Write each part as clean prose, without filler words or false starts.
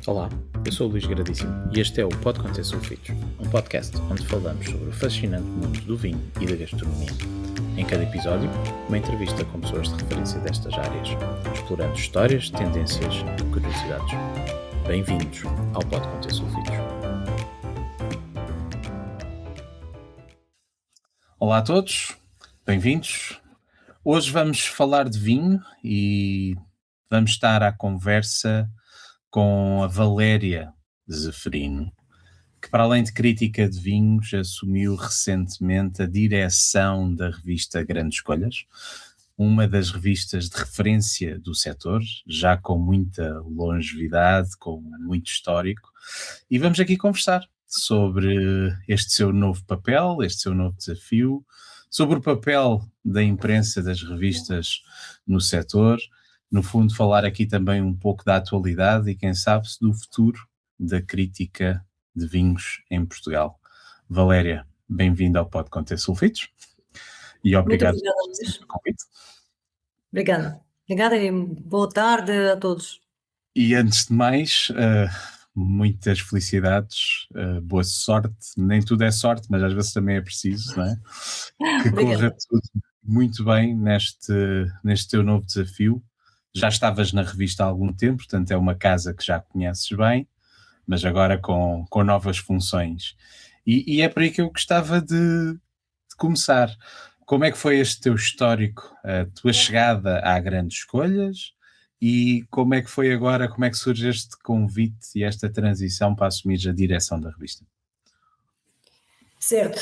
Olá, eu sou o Luís Gradíssimo e este é o Pode Conter Sulfitos, um podcast onde falamos sobre o fascinante mundo do vinho e da gastronomia. Em cada episódio, uma entrevista com pessoas de referência destas áreas, explorando histórias, tendências e curiosidades. Bem-vindos ao Pode Conter Sulfitos. Olá a todos, bem-vindos. Hoje vamos falar de vinho e vamos estar à conversa com a Valéria Zeferino, que para além de crítica de vinhos, assumiu recentemente a direção da revista Grandes Escolhas, uma das revistas de referência do setor, já com muita longevidade, com muito histórico, e vamos aqui conversar sobre este seu novo papel, este seu novo desafio, sobre o papel da imprensa das revistas no setor, no fundo falar aqui também um pouco da atualidade e quem sabe do futuro da crítica de vinhos em Portugal. Valéria, bem-vinda ao Pode Conter Sulfitos e obrigado Muito obrigada, Luís. pelo convite. Obrigada e boa tarde a todos. E antes de mais, muitas felicidades, boa sorte, nem tudo é sorte, mas às vezes também é preciso, não é? Que corra tudo muito bem neste teu novo desafio. Já estavas na revista há algum tempo, portanto é uma casa que já conheces bem, mas agora com novas funções. E é por aí que eu gostava de começar. Como é que foi este teu histórico, a tua chegada a Grandes Escolhas e como é que foi agora, como é que surge este convite e esta transição para assumir a direção da revista? Certo,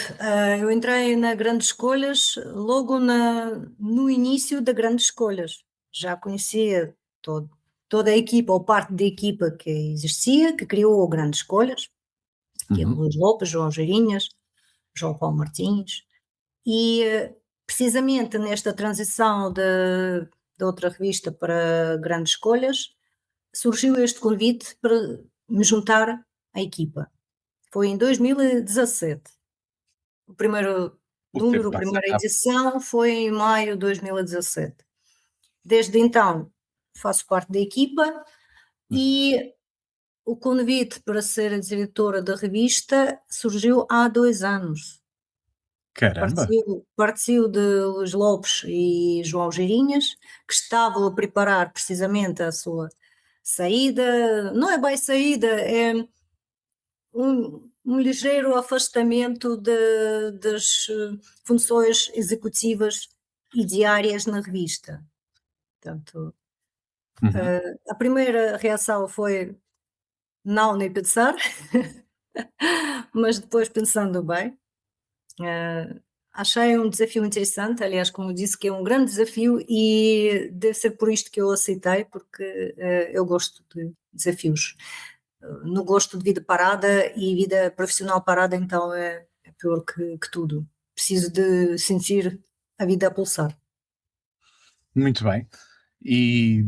eu entrei na Grandes Escolhas logo no início da Grandes Escolhas. Já conhecia toda a equipa ou parte da equipa que existia, que criou o Grandes Escolhas, que é o Luís Lopes, João Geirinhas, João Paulo Martins, e precisamente nesta transição da outra revista para Grandes Escolhas, surgiu este convite para me juntar à equipa. Foi em 2017. O primeiro número, a primeira edição foi em maio de 2017. Desde então faço parte da equipa e o convite para ser a diretora da revista surgiu há 2 anos. Caramba! Partiu de Luís Lopes e João Geirinhas, que estavam a preparar precisamente a sua saída, não é bem saída, é um ligeiro afastamento das funções executivas e diárias na revista. Portanto, a primeira reação foi não nem pensar, mas depois pensando bem, achei um desafio interessante, aliás, como eu disse, que é um grande desafio e deve ser por isto que eu aceitei, porque eu gosto de desafios. No gosto de vida parada e vida profissional parada, então é pior que tudo. Preciso de sentir a vida a pulsar. Muito bem. E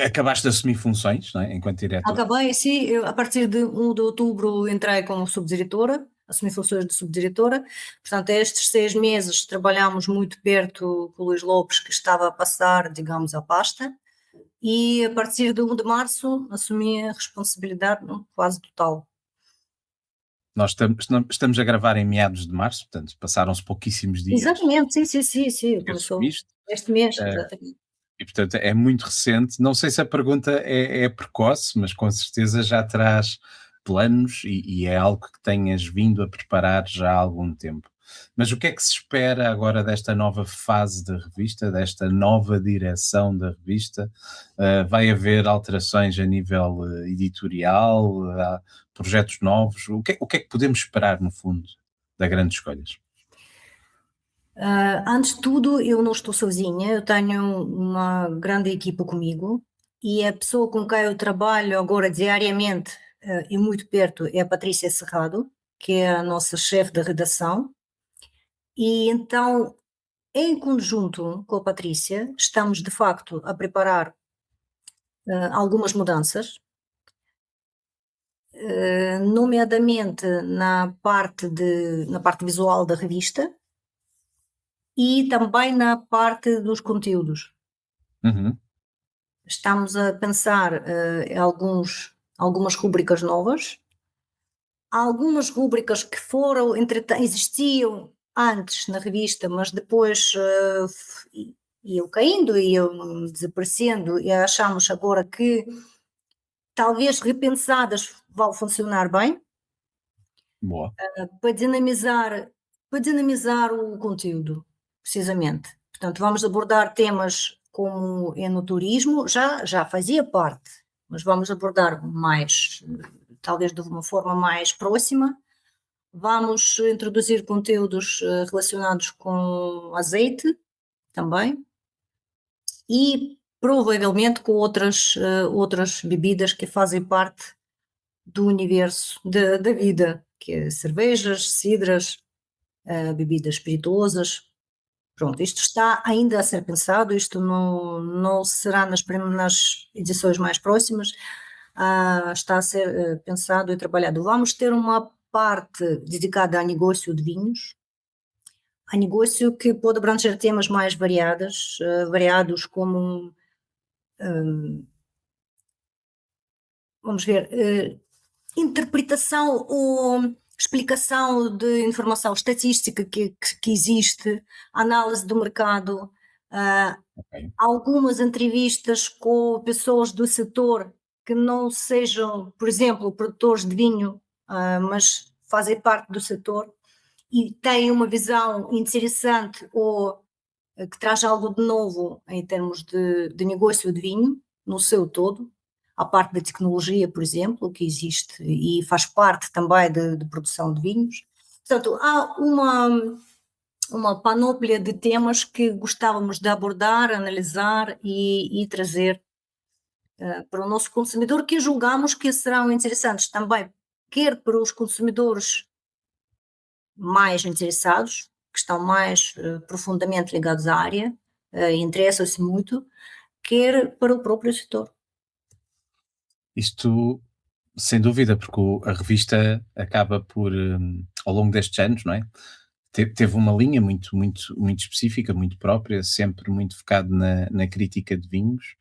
acabaste de assumir funções, não é? Enquanto diretora? Acabei, sim, eu, a partir de 1 de outubro entrei como subdiretora, assumi funções de subdiretora, portanto estes 6 meses trabalhámos muito perto com o Luís Lopes, que estava a passar, digamos, a pasta, e a partir de 1 de março assumi a responsabilidade quase total. Nós estamos a gravar em meados de março, portanto passaram-se pouquíssimos dias. Exatamente, sim, começou este mês, exatamente. E portanto é muito recente. Não sei se a pergunta é precoce, mas com certeza já traz planos e é algo que tenhas vindo a preparar já há algum tempo. Mas o que é que se espera agora desta nova fase da revista, desta nova direção da revista? Vai haver alterações a nível editorial, projetos novos? O que é que podemos esperar, no fundo, da Grandes Escolhas? Antes de tudo, eu não estou sozinha, eu tenho uma grande equipa comigo e a pessoa com quem eu trabalho agora diariamente e muito perto é a Patrícia Cerrado, que é a nossa chefe da redação, e então, em conjunto com a Patrícia, estamos de facto a preparar algumas mudanças, nomeadamente na parte visual da revista e também na parte dos conteúdos. Uhum. Estamos a pensar em algumas rúbricas novas. Há algumas rúbricas que foram, entretanto, existiam antes na revista, mas depois iam caindo, iam desaparecendo, e achamos agora que talvez repensadas vão funcionar bem Boa. para dinamizar o conteúdo, precisamente. Portanto, vamos abordar temas como enoturismo, já fazia parte, mas vamos abordar mais, talvez de uma forma mais próxima. Vamos introduzir conteúdos relacionados com azeite também e provavelmente com outras bebidas que fazem parte do universo da vida, que é cervejas, cidras, bebidas espirituosas. Pronto, isto está ainda a ser pensado, isto não será nas edições mais próximas, está a ser pensado e trabalhado. Vamos ter uma parte dedicada a negócio de vinhos, a negócio que pode abranger temas mais variados como, vamos ver, interpretação ou explicação de informação estatística que existe, análise do mercado, Ok. algumas entrevistas com pessoas do setor que não sejam, por exemplo, produtores de vinho, mas fazem parte do setor e têm uma visão interessante ou que traz algo de novo em termos de negócio de vinho, no seu todo, a parte da tecnologia, por exemplo, que existe e faz parte também de produção de vinhos. Portanto, há uma panóplia de temas que gostávamos de abordar, analisar e trazer para o nosso consumidor, que julgamos que serão interessantes também, quer para os consumidores mais interessados, que estão mais profundamente ligados à área, interessam-se muito, quer para o próprio setor. Isto, sem dúvida, porque a revista acaba por, ao longo destes anos, não é? Teve uma linha muito, muito, muito específica, muito própria, sempre muito focado na crítica de vinhos,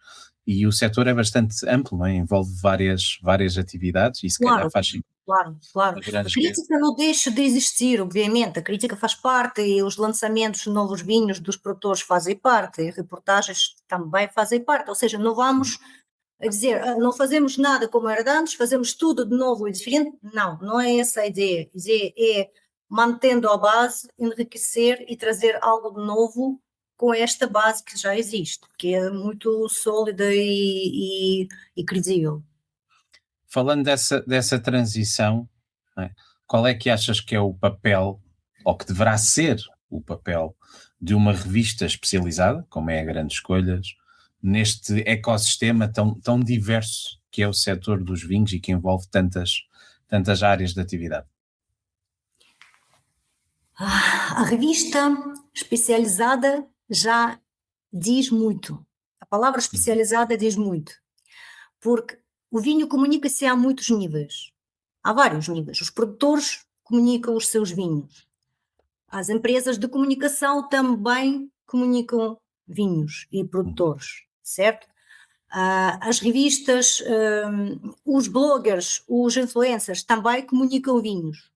e o setor é bastante amplo, não é? Envolve várias atividades e se calhar Claro, faz sentido claro, claro. A abranger. crítica não deixa de existir, obviamente, a crítica faz parte e os lançamentos de novos vinhos dos produtores fazem parte, e reportagens também fazem parte, ou seja, não vamos a dizer, não fazemos nada como era de antes, fazemos tudo de novo e diferente. Não, não é essa a ideia. A ideia é, mantendo a base, enriquecer e trazer algo de novo com esta base que já existe, que é muito sólida e credível. Falando dessa transição, não é? Qual é que achas que é o papel, ou que deverá ser o papel, de uma revista especializada, como é a Grandes Escolhas, neste ecossistema tão diverso que é o setor dos vinhos e que envolve tantas áreas de atividade? A revista especializada já diz muito. A palavra Uhum. especializada diz muito, porque o vinho comunica-se a muitos níveis. Há vários níveis. Os produtores comunicam os seus vinhos. As empresas de comunicação também comunicam vinhos e Uhum. produtores, certo? As revistas, os bloggers, os influencers também comunicam vinhos,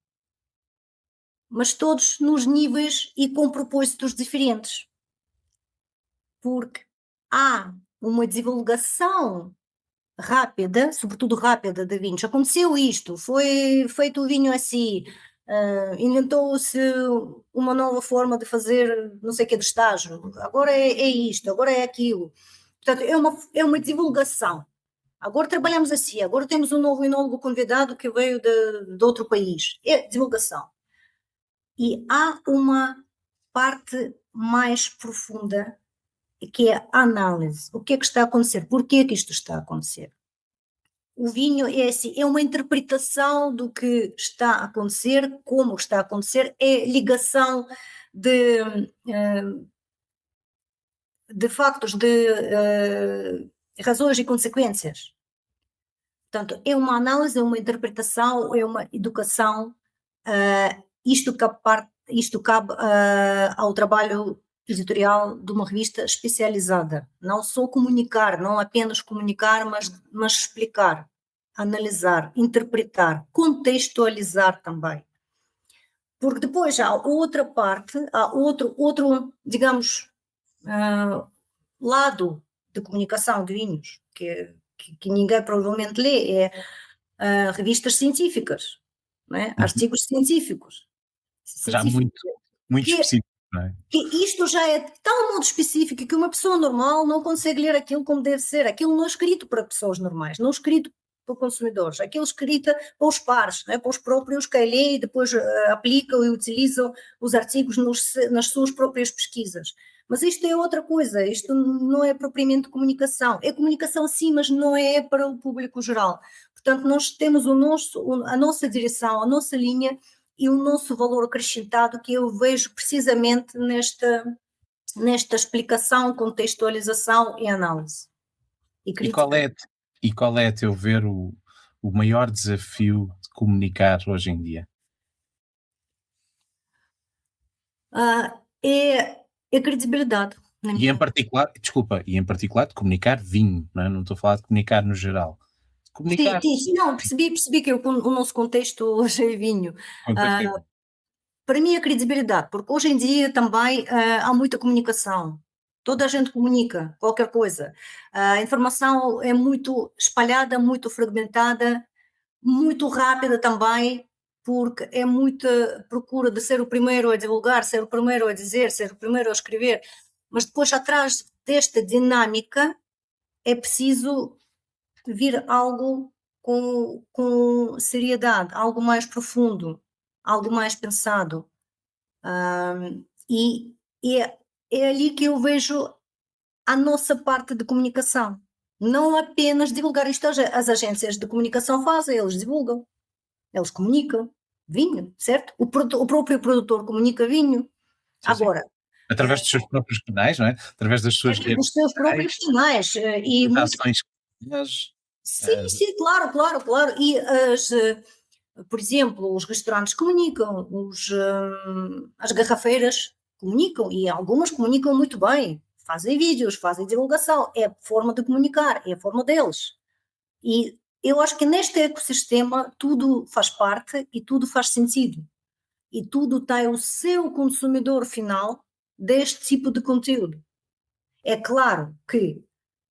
mas todos nos níveis e com propósitos diferentes, porque há uma divulgação rápida, sobretudo rápida, de vinhos. Aconteceu isto, foi feito o vinho assim, inventou-se uma nova forma de fazer não sei o que de estágio, agora é isto, agora é aquilo. Portanto, é uma divulgação. Agora trabalhamos assim, agora temos um novo enólogo convidado que veio de outro país. É divulgação. E há uma parte mais profunda que é a análise. O que é que está a acontecer? Porquê que isto está a acontecer? O vinho é assim, é uma interpretação do que está a acontecer, como está a acontecer, é ligação de, eh, de factos, de razões e consequências. Portanto, é uma análise, é uma interpretação, é uma educação. Isto cabe ao trabalho editorial de uma revista especializada. Não só comunicar, não apenas comunicar, mas explicar, analisar, interpretar, contextualizar também. Porque depois há outra parte, há outro digamos, lado de comunicação de vinhos, que ninguém provavelmente lê, é revistas científicas, não é? Uhum. Artigos científicos. Já Científicos. muito Que, específico, não é? que isto já é de tal modo específico que uma pessoa normal não consegue ler aquilo como deve ser. Aquilo não é escrito para pessoas normais, não é escrito para consumidores, aquilo é escrito para os pares, não é? Para os próprios que lêem e depois aplicam e utilizam os artigos nas suas próprias pesquisas. Mas isto é outra coisa, isto não é propriamente comunicação. É comunicação sim, mas não é para o público geral. Portanto, nós temos a nossa direção, a nossa linha e o nosso valor acrescentado que eu vejo precisamente nesta explicação, contextualização e análise. E E qual crítica. é, e qual é, a teu ver, o maior desafio de comunicar hoje em dia? É credibilidade, na E em minha. particular, desculpa, e em particular de comunicar vinho, não é? Não estou a falar de comunicar no geral. De Sim, comunicar sim, sim, não, percebi que o nosso contexto hoje é vinho. contexto Ah, é vinho. Para mim, a credibilidade, porque hoje em dia também há muita comunicação. Toda a gente comunica qualquer coisa. A informação é muito espalhada, muito fragmentada, muito rápida também, porque é muita procura de ser o primeiro a divulgar, ser o primeiro a dizer, ser o primeiro a escrever. Mas depois, atrás desta dinâmica, é preciso vir algo com seriedade, algo mais profundo, algo mais pensado. E é ali que eu vejo a nossa parte de comunicação. Não apenas divulgar isto, as agências de comunicação fazem, eles divulgam, eles comunicam vinho, certo? O próprio produtor comunica vinho. Sim, sim. Agora, Através dos seus próprios canais, não é? Através das suas redes os seus sociais, próprios canais, e das muito. ações que faz, Sim, sim, claro, claro, claro. E por exemplo, os restaurantes comunicam, as garrafeiras comunicam e algumas comunicam muito bem, fazem vídeos, fazem divulgação, é a forma de comunicar, é a forma deles. E eu acho que neste ecossistema tudo faz parte e tudo faz sentido. E tudo tem o seu consumidor final deste tipo de conteúdo. É claro que,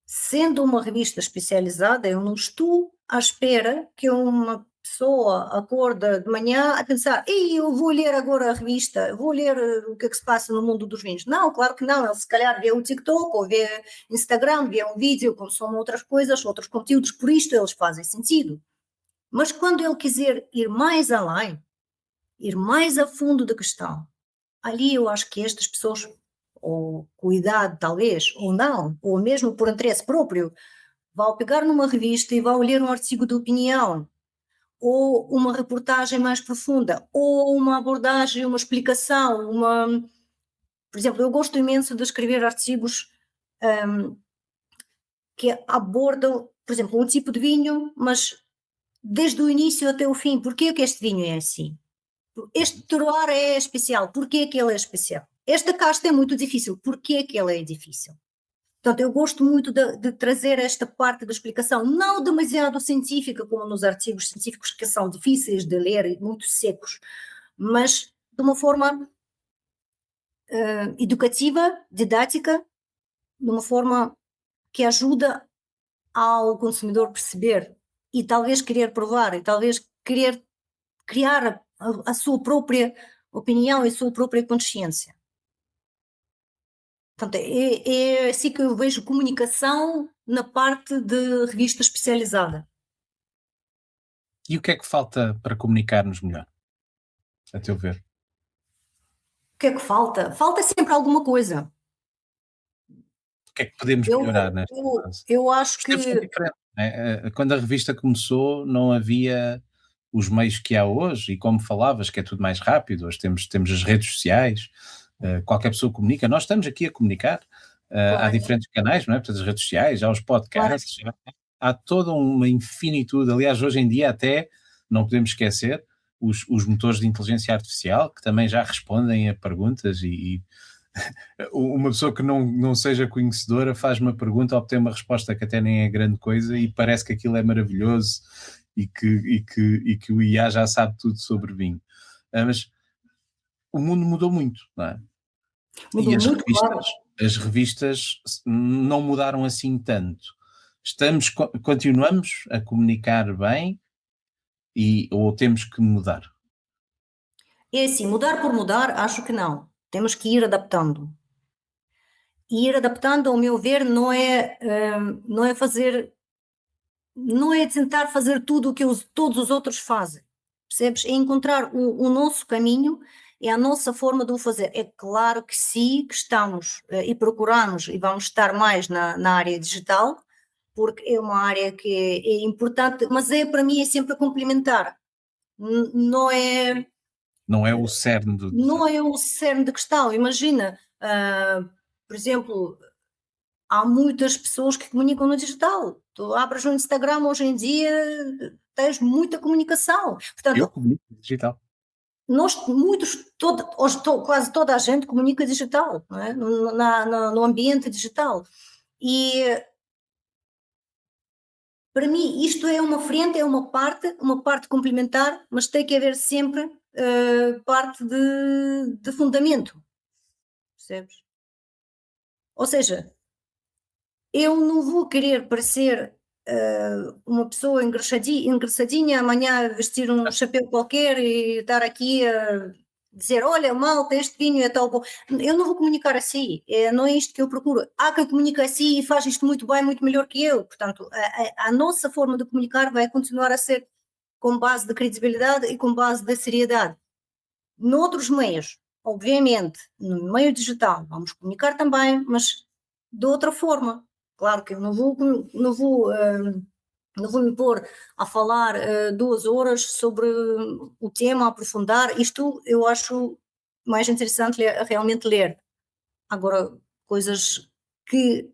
sendo uma revista especializada, eu não estou à espera que uma pessoa acorda de manhã a pensar: "Ei, eu vou ler agora a revista, vou ler o que é que se passa no mundo dos vinhos". Não, claro que não. Ele se calhar vê o TikTok ou vê Instagram, vê um vídeo, consome outras coisas, outros conteúdos, por isto eles fazem sentido. Mas quando ele quiser ir mais além, ir mais a fundo da questão, ali eu acho que estas pessoas, ou com idade talvez, ou não, ou mesmo por interesse próprio, vão pegar numa revista e vão ler um artigo de opinião, ou uma reportagem mais profunda, ou uma abordagem, uma explicação, por exemplo, eu gosto imenso de escrever artigos que abordam, por exemplo, um tipo de vinho, mas desde o início até o fim. Porquê que este vinho é assim? Este terroir é especial, porquê que ele é especial? Esta casta é muito difícil, porquê que ele é difícil? Portanto, eu gosto muito de trazer esta parte da explicação, não demasiado científica, como nos artigos científicos que são difíceis de ler e muito secos, mas de uma forma educativa, didática, de uma forma que ajuda ao consumidor perceber e talvez querer provar e talvez querer criar a sua própria opinião e a sua própria consciência. Portanto, é assim que eu vejo comunicação na parte de revista especializada. E o que é que falta para comunicarmos melhor, a teu ver? O que é que falta? Falta sempre alguma coisa. O que é que podemos Eu, melhorar nesta eu, fase? eu acho Os tempos são que. diferentes, não é? Quando a revista começou, não havia os meios que há hoje, e como falavas, que é tudo mais rápido, hoje temos as redes sociais, qualquer pessoa comunica, nós estamos aqui a comunicar, há Claro, diferentes canais, não é? Portanto, as redes sociais, há os claro. podcasts, há toda uma infinitude, aliás, hoje em dia até, não podemos esquecer, os motores de inteligência artificial, que também já respondem a perguntas uma pessoa que não seja conhecedora faz uma pergunta, obtém uma resposta que até nem é grande coisa e parece que aquilo é maravilhoso e que o IA já sabe tudo sobre vinho. Mas o mundo mudou muito, não é? E Mudou muito, claro. as revistas não mudaram assim tanto. Continuamos a comunicar bem ou temos que mudar? É assim, mudar por mudar, acho que não. Temos que ir adaptando. E ir adaptando, ao meu ver, não é fazer, não é tentar fazer tudo o que todos os outros fazem. Percebes? É encontrar o nosso caminho, é a nossa forma de o fazer. É claro que sim, que estamos e procuramos e vamos estar mais na área digital, porque é uma área que é importante, mas para mim é sempre complementar. Não é, Não é o cerne do não desafio. é o cerne da questão. Imagina, por exemplo, há muitas pessoas que comunicam no digital. Tu abres no Instagram hoje em dia, tens muita comunicação. Eu Portanto, comunico digital. hoje quase toda a gente comunica digital, não é? No ambiente digital. E para mim isto é uma frente, é uma parte complementar, mas tem que haver sempre parte de fundamento, percebes? Ou seja, eu não vou querer parecer uma pessoa engraçadinha, amanhã vestir um chapéu qualquer e estar aqui a dizer: Olha, malta, este vinho é tal bom. Eu não vou comunicar assim, não é isto que eu procuro. Há quem comunica assim e faz isto muito bem, muito melhor que eu. Portanto, a nossa forma de comunicar vai continuar a ser com base de credibilidade e com base de seriedade. Noutros meios, obviamente, no meio digital, vamos comunicar também, mas de outra forma. Claro que eu não vou me pôr a falar 2 horas sobre o tema, a aprofundar. Isto eu acho mais interessante realmente ler. Agora, coisas que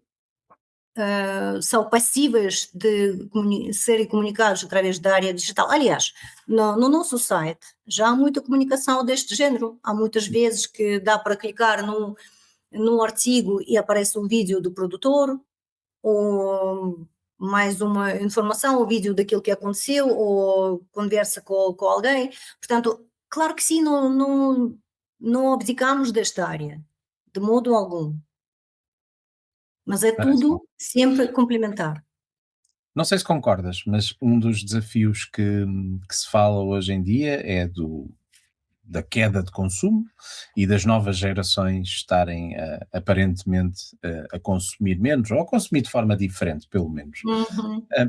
são passíveis de serem comunicados através da área digital. Aliás, no nosso site já há muita comunicação deste género. Há muitas vezes que dá para clicar num artigo e aparece um vídeo do produtor, ou mais uma informação, ou vídeo daquilo que aconteceu, ou conversa com alguém. Portanto, claro que sim, não abdicamos desta área, de modo algum. Mas é Parece bom. tudo sempre complementar. Não sei se concordas, mas um dos desafios que se fala hoje em dia é da queda de consumo e das novas gerações estarem aparentemente a consumir menos, ou a consumir de forma diferente, pelo menos. Uhum. Ah,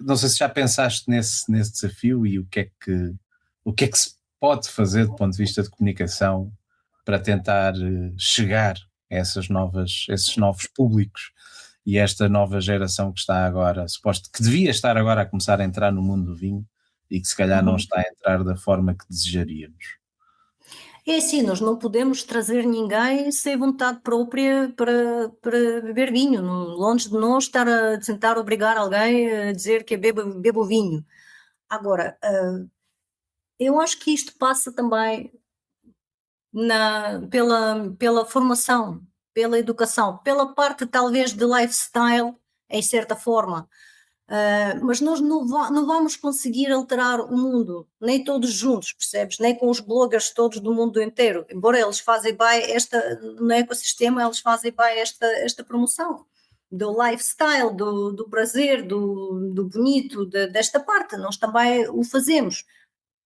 não sei se já pensaste nesse desafio e o que é que se pode fazer do ponto de vista de comunicação para tentar chegar a esses novos públicos e esta nova geração que está agora, que devia estar agora a começar a entrar no mundo do vinho e que se calhar não Uhum. está a entrar da forma que desejaríamos. É assim, nós não podemos trazer ninguém sem vontade própria para beber vinho, longe de nós estar a tentar obrigar alguém a dizer que beba o vinho. Agora, eu acho que isto passa também pela formação, pela educação, pela parte talvez de lifestyle, em certa forma. Mas nós não vamos conseguir alterar o mundo, nem todos juntos, percebes? Nem com os bloggers todos do mundo inteiro. Embora eles fazem bem no ecossistema, eles fazem bem esta promoção do lifestyle, do prazer, do bonito, desta parte. Nós também o fazemos,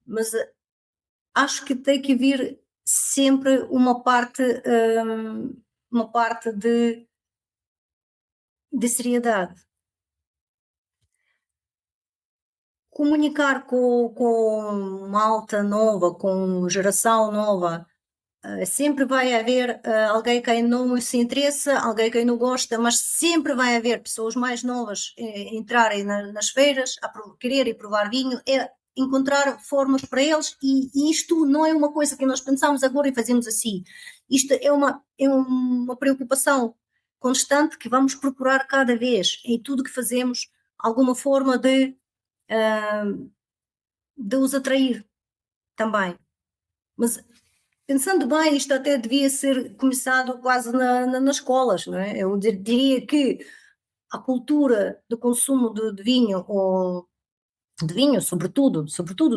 mas acho que tem que vir sempre uma parte de seriedade. Comunicar com malta nova, com geração nova, sempre vai haver alguém quem não se interessa, alguém quem não gosta, mas sempre vai haver pessoas mais novas entrarem nas feiras, querer e provar vinho, é encontrar formas para eles, e isto não é uma coisa que nós pensamos agora e fazemos assim. Isto é uma preocupação constante que vamos procurar cada vez, em tudo que fazemos, alguma forma de os atrair também. Mas pensando bem, isto até devia ser começado quase nas escolas, não é? Eu diria que a cultura do consumo de vinho, ou de vinho, sobretudo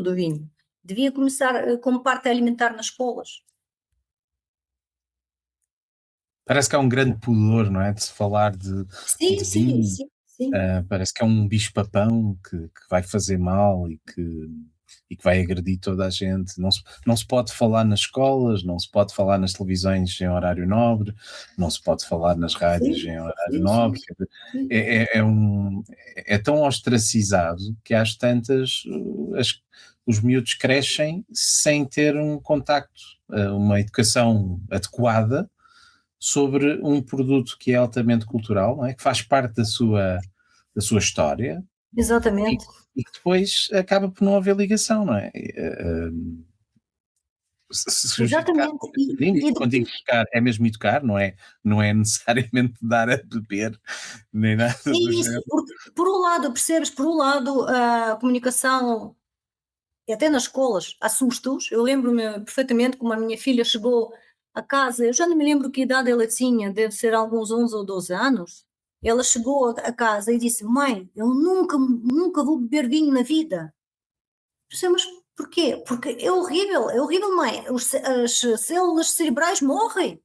do vinho, devia começar como parte alimentar nas escolas. Parece que há um grande pudor, não é, de se falar Sim, de sim, vinho. sim, sim. Parece que é um bicho-papão que vai fazer mal e que vai agredir toda a gente. Não se pode falar nas escolas, não se pode falar nas televisões em horário nobre, não se pode falar nas rádios Sim, em horário sim, sim, nobre. sim, Quer dizer, sim. é tão ostracizado que às tantas os miúdos crescem sem ter um contacto, uma educação adequada sobre um produto que é altamente cultural, não é? Que faz parte da sua história e, Exatamente, e que depois acaba por não haver ligação, não é? Se os educar exatamente. como educadinho, e quando digo educar é mesmo educar, não é necessariamente dar a beber, nem nada É do isso, género. porque por um lado, percebes, por um lado a comunicação, e até nas escolas, assusta-os. Eu lembro-me perfeitamente como a minha filha chegou a casa, eu já não me lembro que idade ela tinha, deve ser alguns 11 ou 12 anos. Ela chegou a casa e disse: "Mãe, eu nunca vou beber vinho na vida". Pensei: "Mas porquê?". "Porque é horrível mãe, as células cerebrais morrem,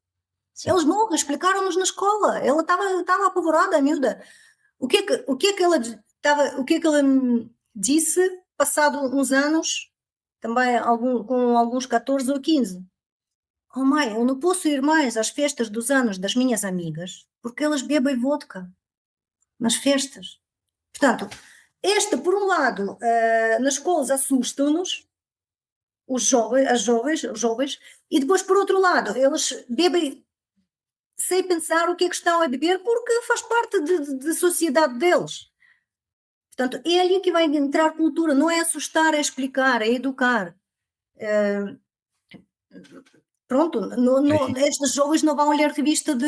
Sim. elas morrem", explicaram-nos na escola. Ela estava apavorada, a miúda. O que é que ela me disse passado uns anos, também com alguns 14 ou 15? "Oh mãe, eu não posso ir mais às festas dos anos das minhas amigas, porque elas bebem vodka nas festas". Portanto, por um lado, nas escolas assustam-nos, os jovens, e depois por outro lado, eles bebem sem pensar o que é que estão a beber, porque faz parte da sociedade deles. Portanto, é ali que vai entrar cultura, não é assustar, é explicar, é educar. Pronto, estes jovens não vão ler revista de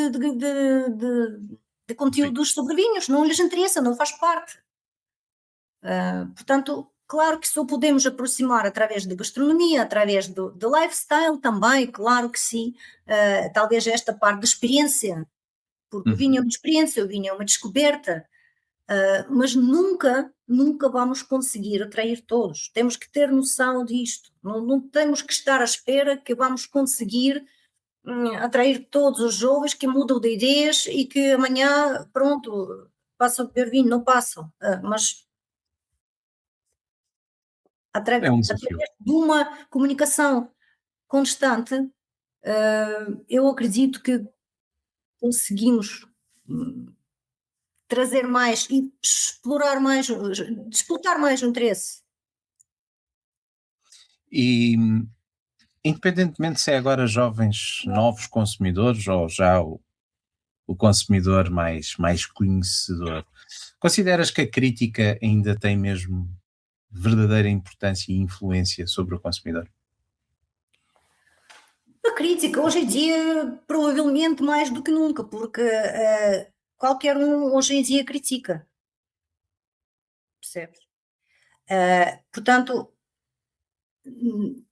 Sim. conteúdos sobre vinhos, não lhes interessa, não faz parte. Portanto, claro que só podemos aproximar através de gastronomia, através de lifestyle também, claro que sim. Talvez esta parte de experiência, porque o Uhum. vinho é uma experiência, o vinho é uma descoberta. Mas nunca vamos conseguir atrair todos. Temos que ter noção disto. Não temos que estar à espera que vamos conseguir atrair todos os jovens que mudam de ideias e que amanhã, pronto, passam a beber vinho, não passam. Mas É um desafio. através de uma comunicação constante, eu acredito que conseguimos trazer mais e explorar mais, disputar mais o interesse. E independentemente se é agora jovens novos consumidores ou já o consumidor mais conhecedor, consideras que a crítica ainda tem mesmo verdadeira importância e influência sobre o consumidor? A crítica, hoje em dia, provavelmente mais do que nunca, porque qualquer um hoje em dia critica, percebes? Portanto, hum,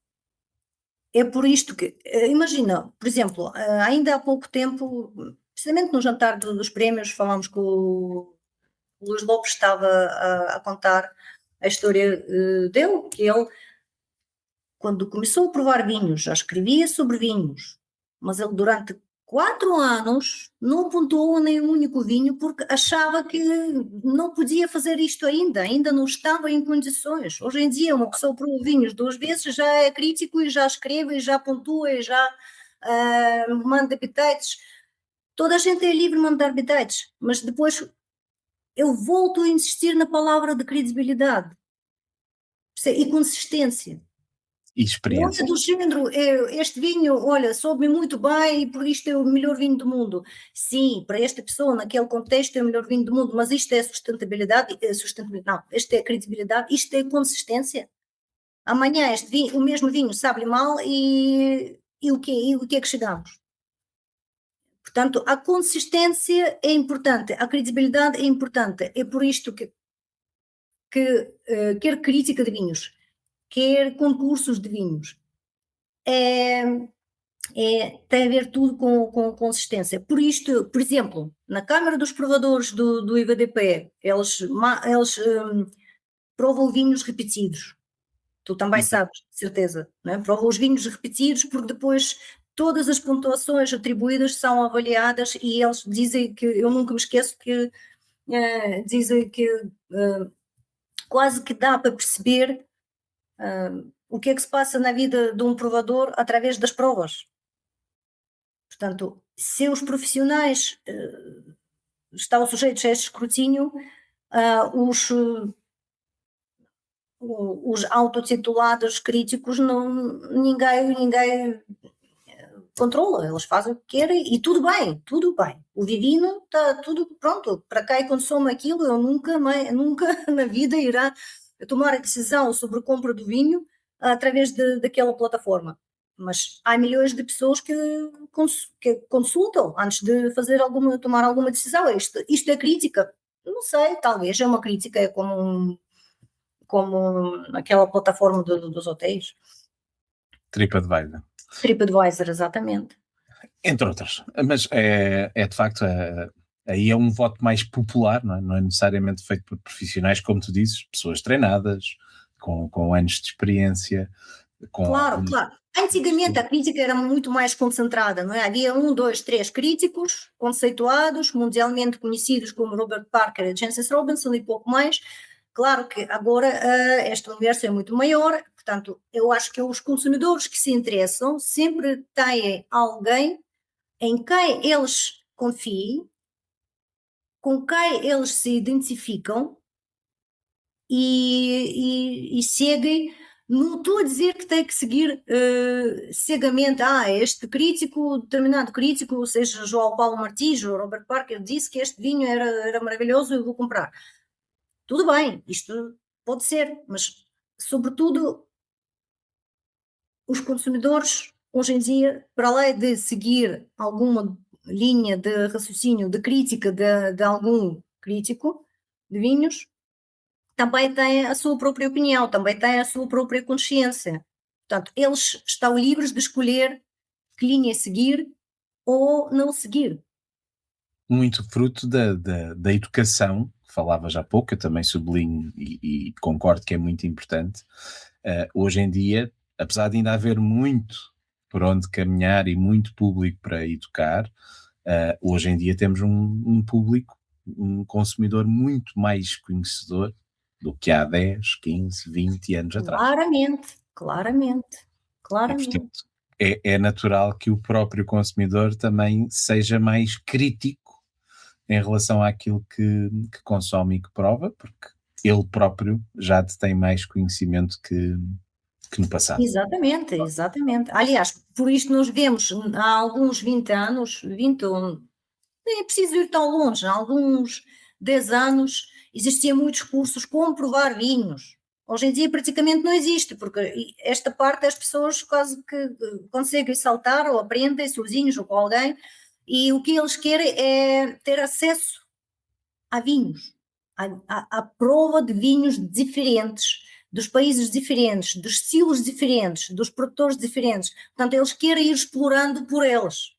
é por isto que, imagina, por exemplo, ainda há pouco tempo, precisamente no jantar dos prémios, falámos que o Luís Lopes estava a contar a história dele, que ele, quando começou a provar vinhos, já escrevia sobre vinhos, mas ele durante 4 anos não pontuou nem um único vinho porque achava que não podia fazer isto ainda não estava em condições. Hoje em dia uma pessoa prova vinhos 2 vezes, já é crítico e já escreve e já pontua e já, manda bitates. Toda a gente é livre de mandar bitates, mas depois eu volto a insistir na palavra de credibilidade e consistência. E Não é experiência. do género, este vinho, olha, soube muito bem e por isto é o melhor vinho do mundo. Sim, para esta pessoa, naquele contexto, é o melhor vinho do mundo, mas isto é sustentabilidade, não, isto é credibilidade, isto é consistência. Amanhã o mesmo vinho sabe mal e o que é que chegamos? Portanto, a consistência é importante, a credibilidade é importante. É por isto que quer crítica de vinhos, quer concursos de vinhos. tem a ver tudo com consistência. Por isto, por exemplo, na Câmara dos Provadores do IVDP, eles provam vinhos repetidos. Tu também Uhum. sabes, de certeza, não é? Provam os vinhos repetidos, porque depois todas as pontuações atribuídas são avaliadas e eles dizem que, eu nunca me esqueço que dizem que quase que dá para perceber o que é que se passa na vida de um provador através das provas. Portanto, se os profissionais estão sujeitos a este escrutínio, os, os autotitulados críticos não, ninguém controla, eles fazem o que querem e tudo bem, tudo bem. O divino está tudo pronto, para quem consome aquilo, eu nunca na vida irá tomar a decisão sobre a compra do vinho através daquela plataforma. Mas há milhões de pessoas que consultam antes de tomar alguma decisão. Isto é crítica? Não sei, talvez é uma crítica, é como aquela plataforma dos hotéis. TripAdvisor. TripAdvisor, exatamente. Entre outras. Mas é de facto, aí é um voto mais popular, não é? Não é necessariamente feito por profissionais, como tu dizes, pessoas treinadas, com anos de experiência, com Claro, alguma claro. Antigamente a crítica era muito mais concentrada, não é? Havia um, dois, três críticos conceituados, mundialmente conhecidos como Robert Parker e Jancis Robinson e pouco mais. Claro que agora este universo é muito maior, portanto, eu acho que os consumidores que se interessam sempre têm alguém em quem eles confiem, com quem eles se identificam e seguem. Não estou a dizer que tem que seguir cegamente, este crítico, determinado crítico, seja João Paulo Martins ou Robert Parker, disse que este vinho era maravilhoso, eu vou comprar. Tudo bem, isto pode ser, mas sobretudo os consumidores, hoje em dia, para além de seguir alguma linha de raciocínio, de crítica de algum crítico de vinhos, também têm a sua própria opinião, também têm a sua própria consciência. Portanto, eles estão livres de escolher que linha seguir ou não seguir. muito fruto da educação, que falavas há pouco, eu também sublinho e concordo que é muito importante. Hoje em dia, apesar de ainda haver muito por onde caminhar e muito público para educar, hoje em dia temos um público, um consumidor muito mais conhecedor do que há 10, 15, 20 anos atrás. Claramente, claramente, E, claramente. portanto, é natural que o próprio consumidor também seja mais crítico em relação àquilo que consome e que prova, porque ele próprio já tem mais conhecimento que no passado. Exatamente, exatamente. Aliás, por isto nós vemos há alguns 20 anos, 20 ou nem é preciso ir tão longe, há alguns 10 anos existiam muitos cursos como provar vinhos. Hoje em dia praticamente não existe, porque esta parte as pessoas quase que conseguem saltar ou aprendem sozinhos ou com alguém, e o que eles querem é ter acesso a vinhos, à prova de vinhos diferentes, dos países diferentes, dos estilos diferentes, dos produtores diferentes. Portanto, eles querem ir explorando por eles.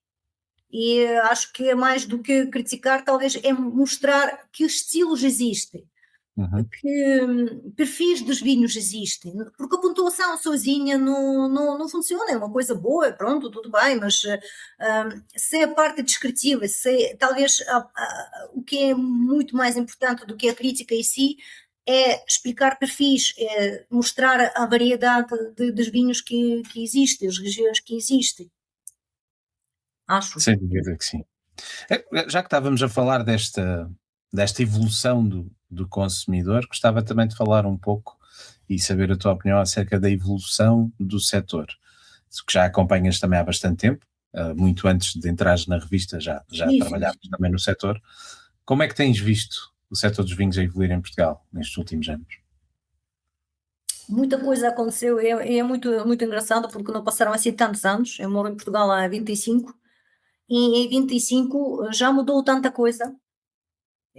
E acho que é mais do que criticar, talvez é mostrar que estilos existem, Uhum. que perfis dos vinhos existem, porque a pontuação sozinha não funciona, é uma coisa boa, pronto, tudo bem, mas sem a parte descritiva, talvez o que é muito mais importante do que a crítica em si é explicar perfis, é mostrar a variedade dos vinhos que existem, as regiões que existem, acho. Sem dúvida que sim. Já que estávamos a falar desta evolução do consumidor, gostava também de falar um pouco e saber a tua opinião acerca da evolução do setor. Tu que já acompanhas também há bastante tempo, muito antes de entrares na revista já Sim, sim, trabalhavas também no setor. Como é que tens visto o setor dos vinhos a evoluir em Portugal nestes últimos anos? muita coisa aconteceu, é muito engraçado porque não passaram assim tantos anos, eu moro em Portugal há 25 e em 25 já mudou tanta coisa.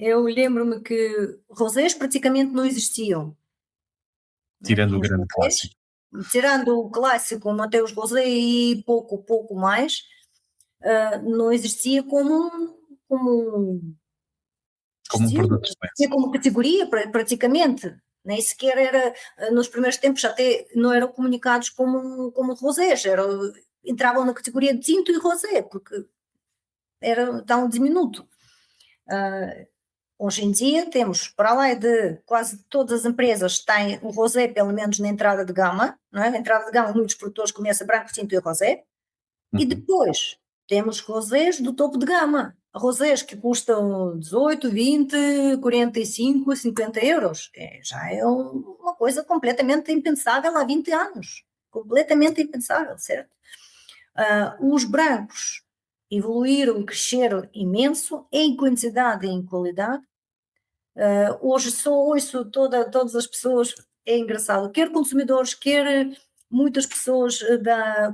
Eu lembro-me que rosés praticamente não existiam, né, Tirando o tínhamos grande rosés, clássico. tirando o clássico Mateus Rosé e pouco mais, não existia como Como um estilo, produto de excelência. como categoria praticamente. Nem sequer era, nos primeiros tempos até não eram comunicados como rosés, entravam na categoria de tinto e rosé, porque era tão diminuto. Hoje em dia temos, para além de quase todas as empresas têm o rosé, pelo menos na entrada de gama, não é? Na entrada de gama muitos produtores começam branco, tinto e rosé, e Uhum. depois temos rosés do topo de gama, rosés que custam 18, 20, 45, 50 euros. Já é uma coisa completamente impensável há 20 anos. Completamente impensável, certo? Os brancos evoluíram, cresceram imenso em quantidade e em qualidade. Hoje só ouço todas as pessoas, é engraçado, quer consumidores, quer muitas pessoas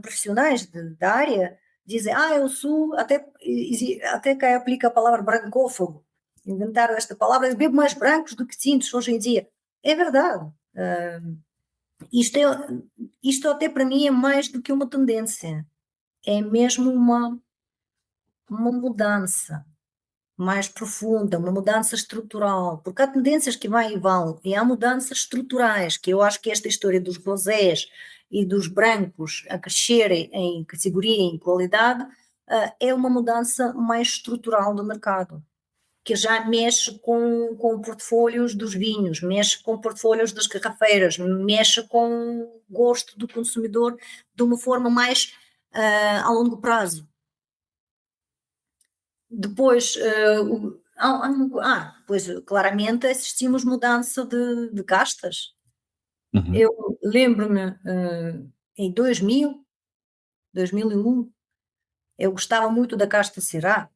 profissionais da área, dizem, eu sou, até cá aplica a palavra brancófobo, inventaram esta palavra, eu bebo mais brancos do que tintos hoje em dia. É verdade. Isto, isto até para mim é mais do que uma tendência, é mesmo uma mudança mais profunda, uma mudança estrutural, porque há tendências que vão e vão, e há mudanças estruturais, que eu acho que esta história dos rosés e dos brancos a crescerem em categoria e em qualidade, é uma mudança mais estrutural do mercado, que já mexe com portfólios dos vinhos, mexe com portfólios das garrafeiras, mexe com o gosto do consumidor de uma forma mais a longo prazo. Depois, pois claramente assistimos mudança de castas. Uhum. Eu lembro-me, em 2001, eu gostava muito da casta Syrah,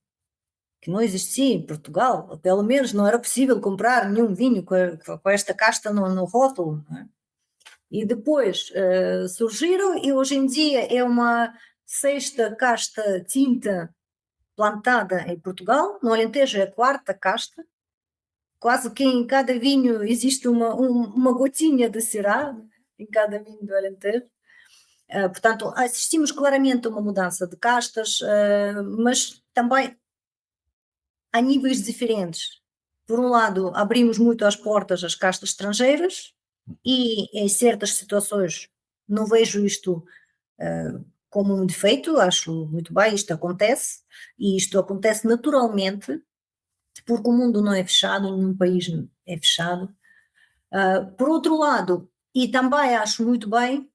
que não existia em Portugal, ou pelo menos não era possível comprar nenhum vinho com esta casta no rótulo, não é? E depois, surgiram e hoje em dia é uma sexta casta tinta plantada em Portugal, no Alentejo é a quarta casta, quase que em cada vinho existe uma gotinha de Syrah, em cada vinho do Alentejo. Portanto, assistimos claramente a uma mudança de castas, mas também a níveis diferentes. Por um lado, abrimos muito as portas às castas estrangeiras e em certas situações não vejo isto como um defeito, acho muito bem, isto acontece, e isto acontece naturalmente, porque o mundo não é fechado, nenhum país é fechado. Por outro lado, e também acho muito bem,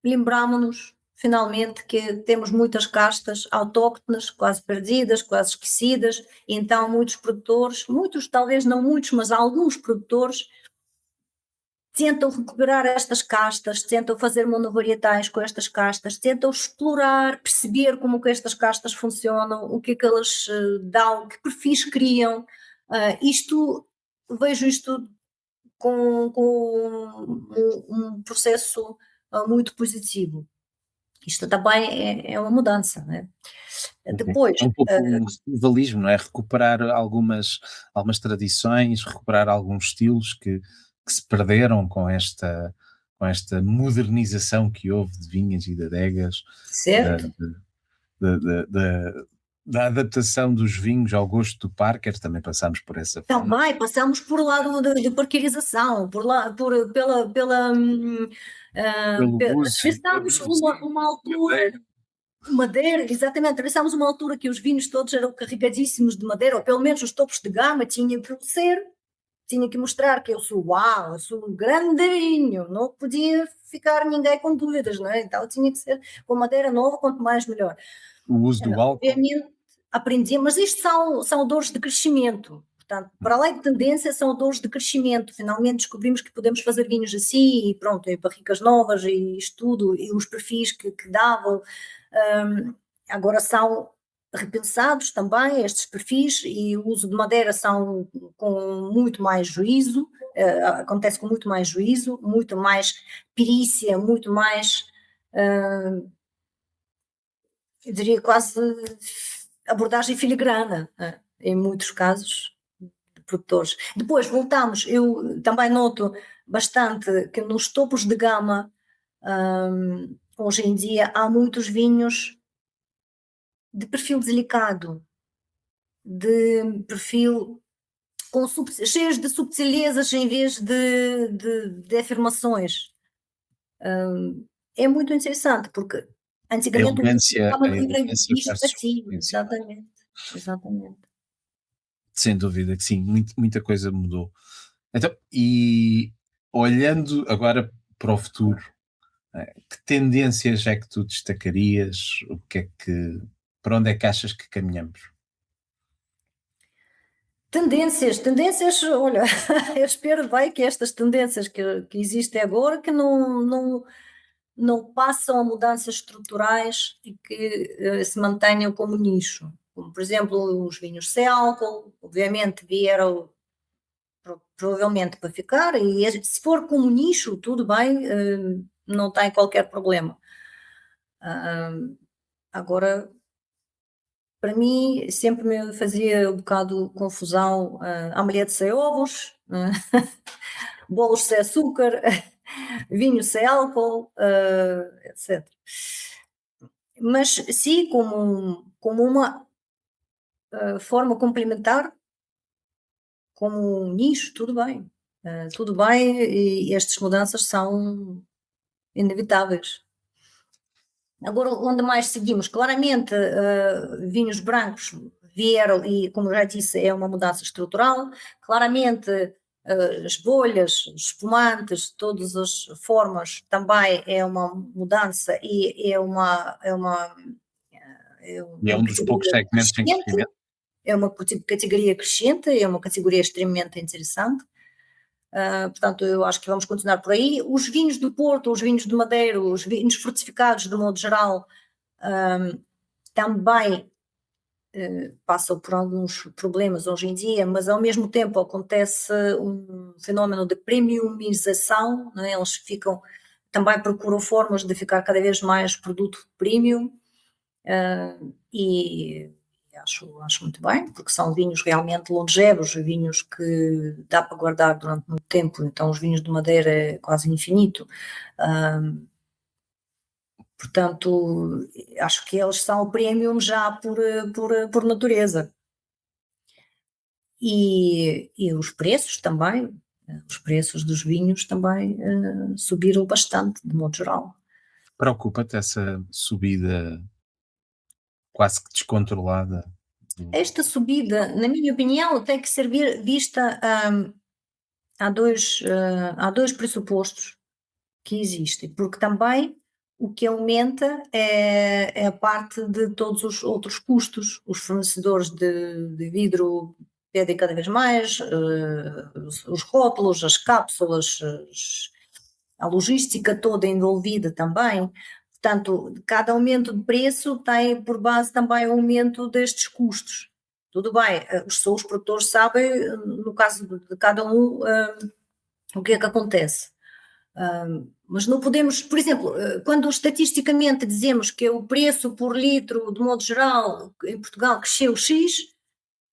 lembramos-nos finalmente que temos muitas castas autóctones, quase perdidas, quase esquecidas, e então muitos produtores, muitos, talvez não muitos, mas alguns produtores tentam recuperar estas castas, tentam fazer monovarietais com estas castas, tentam explorar, perceber como que estas castas funcionam, o que é que elas dão, que perfis criam. Vejo isto com um processo muito positivo. Isto também é uma mudança, né? Ok. Depois, É um pouco um revivalismo, não é? Recuperar algumas tradições, recuperar alguns estilos que se perderam com esta modernização que houve de vinhas e de adegas, da, certo? da, da, da- da adaptação dos vinhos ao gosto do Parker, também passámos por essa fase. Também passamos por lá de parquerização, por lá, pela Pelo uso, atravessámos uma altura, madeira. madeira, exatamente, atravessámos uma altura que os vinhos todos eram carregadíssimos de madeira, ou pelo menos os topos de gama tinham que ser, tinha que mostrar que eu sou uau, eu sou um grande vinho, não podia ficar ninguém com dúvidas, não é? Então tinha que ser com madeira nova, quanto mais melhor. O uso do álcool. Obviamente aprendi, mas isto são dores de crescimento. Portanto, para além de tendência, são dores de crescimento. Finalmente descobrimos que podemos fazer vinhos assim, e pronto, e barricas novas, e isto tudo, e os perfis que davam. Agora são repensados também estes perfis, e o uso de madeira são com muito mais juízo, acontece com muito mais juízo, muito mais perícia, muito mais, eu diria quase abordagem filigrana, em muitos casos de produtores. Depois voltamos, eu também noto bastante que nos topos de gama, hoje em dia, há muitos vinhos de perfil delicado, de perfil cheios de subtilezas em vez de afirmações. É muito interessante, porque antigamente o vinho A estava sempre elegância visto versus assim, frequência. exatamente, exatamente. Sem dúvida que sim, muita coisa mudou. Então, e olhando agora para o futuro, que tendências é que tu destacarias? O que é que, para onde é que achas que caminhamos? Tendências, olha, eu espero bem que estas tendências que existem agora, que não passam a mudanças estruturais e que se mantenham como nicho. Como, por exemplo, os vinhos sem álcool, obviamente vieram provavelmente para ficar, e se for como nicho, tudo bem, não tem qualquer problema. Agora, para mim, sempre me fazia um bocado confusão omelete sem ovos, bolos sem açúcar, vinho sem álcool, etc. Mas sim, como uma forma complementar, como um nicho, tudo bem. Tudo bem, e estas mudanças são inevitáveis. Agora, onde mais seguimos? Claramente, vinhos brancos vieram e, como já disse, é uma mudança estrutural. Claramente, as bolhas, espumantes, todas as formas também é uma mudança e é E é uma um dos poucos categoria segmentos em crescente, crescimento. é uma categoria crescente, é uma categoria extremamente interessante. Portanto, eu acho que vamos continuar por aí. Os vinhos do Porto, os vinhos de Madeira, os vinhos fortificados, de modo geral, também passam por alguns problemas hoje em dia, mas ao mesmo tempo acontece um fenómeno de premiumização, não é? Eles também procuram formas de ficar cada vez mais produto premium, e acho muito bem, porque são vinhos realmente longevos, vinhos que dá para guardar durante muito tempo, então os vinhos de madeira é quase infinito. Portanto, acho que eles são premium já por natureza. E os preços dos vinhos também subiram bastante, de modo geral. Preocupa-te essa subida quase que descontrolada? Esta subida, na minha opinião, tem que ser vista. Há dois pressupostos que existem, porque também o que aumenta é a parte de todos os outros custos. Os fornecedores de vidro pedem cada vez mais, os rótulos, as cápsulas, a logística toda envolvida também. Portanto, cada aumento de preço tem por base também o aumento destes custos. Tudo bem, os produtores sabem, no caso de cada um, o que é que acontece. Mas não podemos, por exemplo, quando estatisticamente dizemos que o preço por litro, de modo geral, em Portugal cresceu X,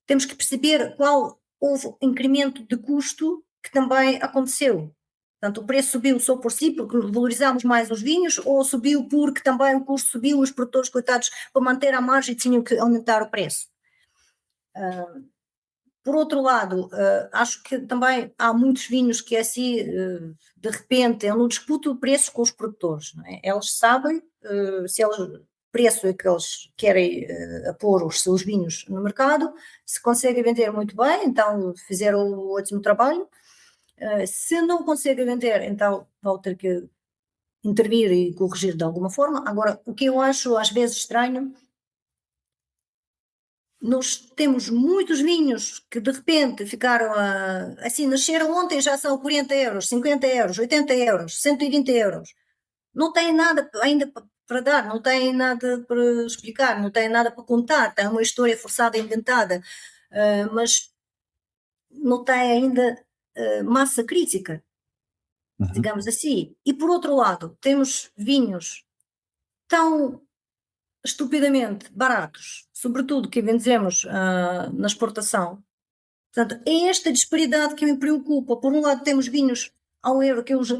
temos que perceber qual houve incremento de custo que também aconteceu. Portanto, o preço subiu só por si, porque valorizámos mais os vinhos, ou subiu porque também o custo subiu, os produtores, coitados, para manter a margem tinham que aumentar o preço. Por outro lado, acho que também há muitos vinhos que assim, de repente, eu não disputo preços com os produtores, não é? Eles sabem, se eles, preço é que eles querem pôr os seus vinhos no mercado, se conseguem vender muito bem, então fizeram um ótimo trabalho. Se não conseguem vender, então vão ter que intervir e corrigir de alguma forma. Agora, o que eu acho às vezes estranho, nós temos muitos vinhos que de repente ficaram assim, nasceram ontem, já são 40 euros, 50 euros, 80 euros, 120 euros. Não têm nada ainda para dar, não têm nada para explicar, não têm nada para contar, tem uma história forçada, inventada, mas não tem ainda massa crítica, Uhum. digamos assim. E por outro lado, temos vinhos tão estupidamente baratos, sobretudo que vendemos na exportação. Portanto, é esta disparidade que me preocupa. Por um lado, temos vinhos a 1 euro, que os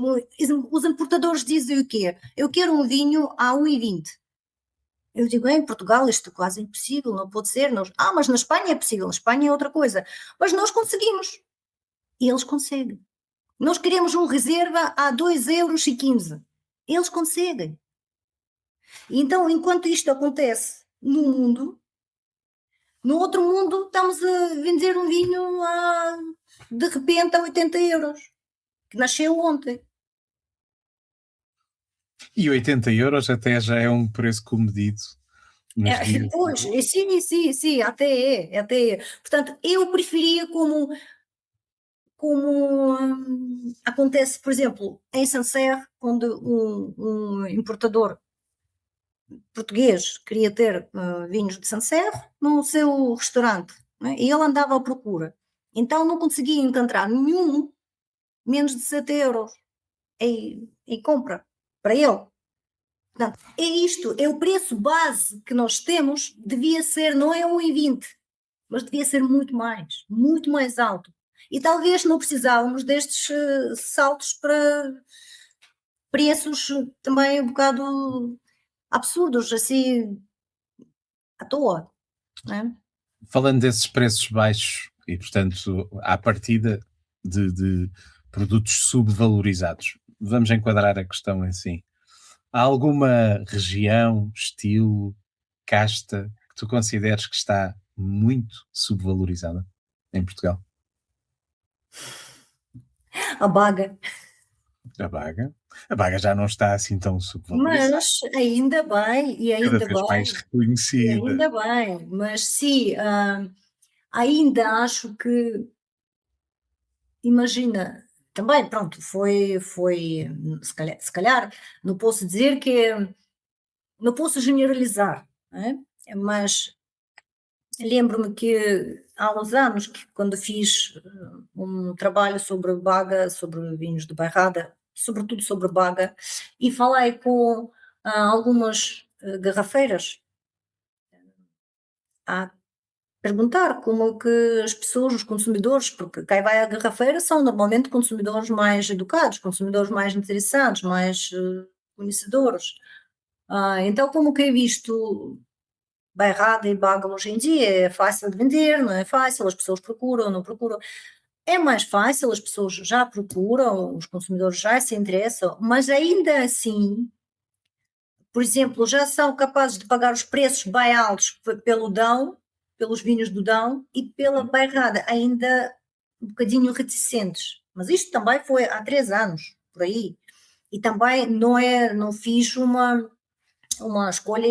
importadores dizem o quê? Eu quero um vinho a 1,20. Eu digo, em Portugal isto é quase impossível, não pode ser. Mas na Espanha é possível, na Espanha é outra coisa. Mas nós conseguimos. E eles conseguem. Nós queremos um reserva a 2,15 euros. Eles conseguem. Então, enquanto isto acontece no mundo, no outro mundo estamos a vender um vinho de repente a 80 euros, que nasceu ontem. E 80 euros até já é um preço comedido nos dias. Pois, sim, até é. Portanto, eu preferia como acontece, por exemplo, em Sancerre, quando um importador português queria ter vinhos de Sancerre no seu restaurante, não é? E ele andava à procura. Então não conseguia encontrar nenhum menos de 7 euros em compra para ele. Portanto, é isto, é o preço base que nós temos, devia ser, não é 1,20, mas devia ser muito mais alto. E talvez não precisávamos destes saltos para preços também um bocado absurdos, assim, à toa, não é? Falando desses preços baixos e, portanto, à partida de produtos subvalorizados, vamos enquadrar a questão assim. Há alguma região, estilo, casta que tu consideres que está muito subvalorizada em Portugal? A baga. A Baga. A Baga já não está assim tão subvalorizada, Mas ainda bem, cada vez mais reconhecida. mas sim, ainda acho que, imagina, também, pronto, foi, se calhar, não posso dizer que, não posso generalizar, não é? Mas lembro-me que há uns anos, que quando fiz um trabalho sobre Baga, sobre vinhos de Bairrada, sobretudo sobre Baga, e falei com algumas garrafeiras a perguntar como que as pessoas, os consumidores, porque quem vai à garrafeira são normalmente consumidores mais educados, consumidores mais interessados, mais conhecedores. Então, como que é visto Bairrada e Baga hoje em dia? É fácil de vender, não é fácil? As pessoas procuram, não procuram? É mais fácil, as pessoas já procuram, os consumidores já se interessam, mas ainda assim, por exemplo, já são capazes de pagar os preços bem altos pelo Dão, pelos vinhos do Dão e pela Bairrada, ainda um bocadinho reticentes. Mas isto também foi há 3 anos, por aí. E também não fiz uma escolha,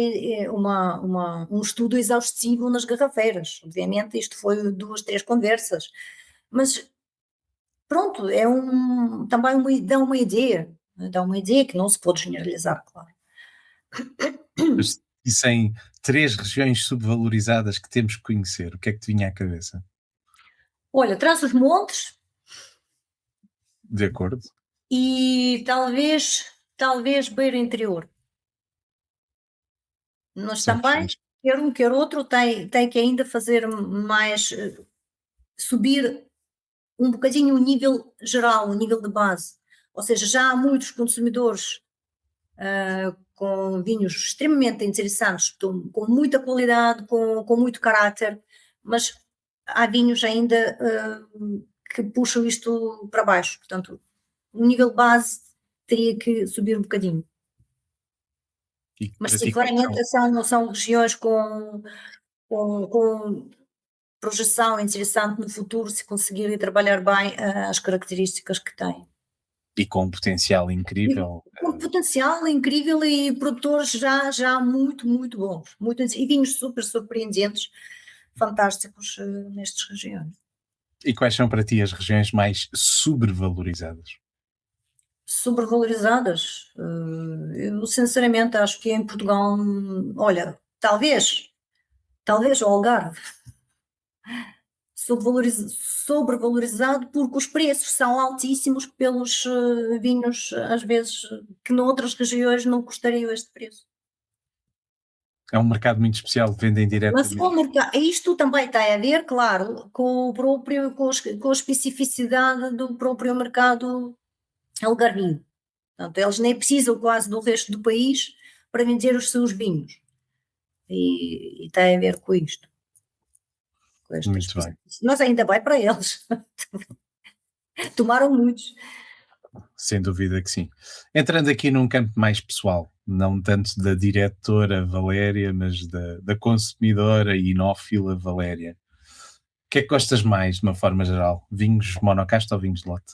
um estudo exaustivo nas garrafeiras. Obviamente, isto foi 2, 3 conversas. Mas pronto, também dá uma ideia que não se pode generalizar, claro. Mas e sem 3 regiões subvalorizadas que temos que conhecer, o que é que te vinha à cabeça? Olha, Trás-os-Montes De acordo? e talvez Beira Interior. Mas São também, regiões. quer um, quer outro, tem que ainda fazer mais, subir um bocadinho o nível geral, o nível de base. Ou seja, já há muitos consumidores com vinhos extremamente interessantes, com muita qualidade, com muito caráter, mas há vinhos ainda que puxam isto para baixo. Portanto, o nível base teria que subir um bocadinho. E Mas para sim, ti quais são? claramente são regiões com projeção interessante no futuro, se conseguirem trabalhar bem as características que têm. E com um potencial E incrível, com potencial incrível e produtores já muito bons. E vinhos super surpreendentes, fantásticos nestas regiões. e quais são para ti as regiões mais sobrevalorizadas? Sobrevalorizadas. Eu sinceramente acho que em Portugal, olha, talvez o Algarve, sobrevalorizado porque os preços são altíssimos pelos vinhos, às vezes, que noutras regiões não custariam este preço. É um mercado muito especial, vendem Mas diretamente. o mercado, isto também tem a ver, claro, com a especificidade do próprio mercado algarvio. Portanto, eles nem precisam quase do resto do país para vender os seus vinhos. E tem a ver com isto, com esta Muito bem. especificidade. Mas ainda vai para eles. Tomaram muitos. Sem dúvida que sim. Entrando aqui num campo mais pessoal, não tanto da diretora Valéria, mas da consumidora e inófila Valéria. O que é que gostas mais, de uma forma geral? Vinhos monocasta ou vinhos de lote?